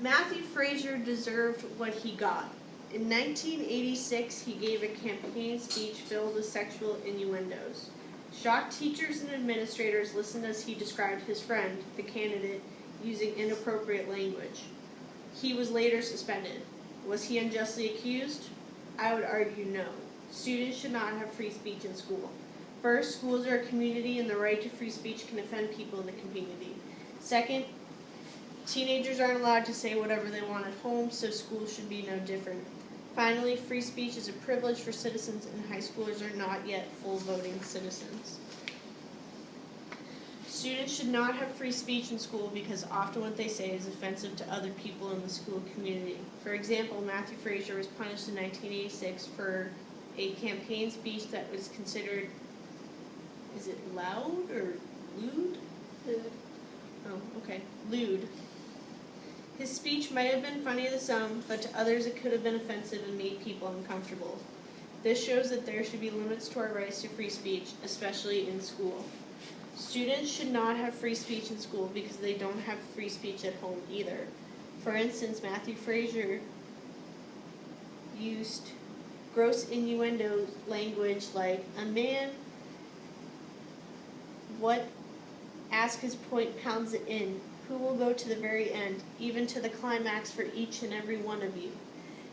Matthew Fraser deserved what he got. In 1986, he gave a campaign speech filled with sexual innuendos. Shocked teachers and administrators listened as he described his friend, the candidate, using inappropriate language. He was later suspended. Was he unjustly accused? I would argue no. Students should not have free speech in school. First, schools are a community and the right to free speech can offend people in the community. Second, teenagers aren't allowed to say whatever they want at home, so schools should be no different. Finally, free speech is a privilege for citizens and high schoolers are not yet full voting citizens. Students should not have free speech in school because often what they say is offensive to other people in the school community. For example, Matthew Fraser was punished in 1986 for a campaign speech that was considered, is it loud or lewd? Lewd. Oh, okay, lewd. His speech might have been funny to some, but to others it could have been offensive and made people uncomfortable. This shows that there should be limits to our rights to free speech, especially in school. Students should not have free speech in school because they don't have free speech at home either. For instance, Matthew Fraser used gross innuendo language like, a man, what, ask his point, pounds it in, who will go to the very end, even to the climax for each and every one of you.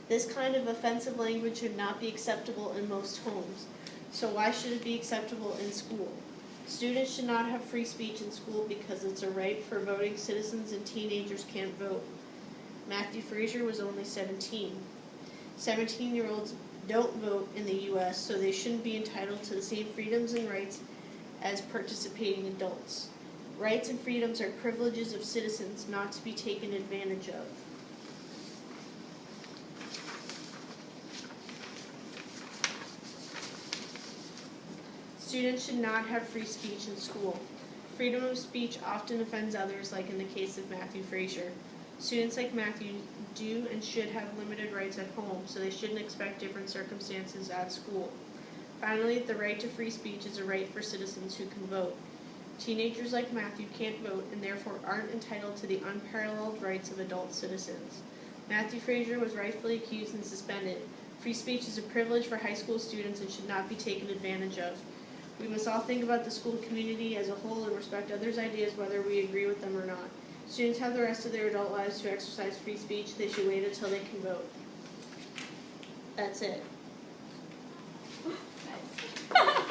This kind of offensive language should not be acceptable in most homes, so why should it be acceptable in school? Students should not have free speech in school because it's a right for voting citizens and teenagers can't vote. Matthew Fraser was only 17. 17-year-olds don't vote in the U.S., so they shouldn't be entitled to the same freedoms and rights as participating adults. Rights and freedoms are privileges of citizens, not to be taken advantage of. Students should not have free speech in school. Freedom of speech often offends others, like in the case of Matthew Fraser. Students like Matthew do and should have limited rights at home, so they shouldn't expect different circumstances at school. Finally, the right to free speech is a right for citizens who can vote. Teenagers like Matthew can't vote and therefore aren't entitled to the unparalleled rights of adult citizens. Matthew Fraser was rightfully accused and suspended. Free speech is a privilege for high school students and should not be taken advantage of. We must all think about the school community as a whole and respect others' ideas whether we agree with them or not. Students have the rest of their adult lives to exercise free speech. They should wait until they can vote. That's it. Nice.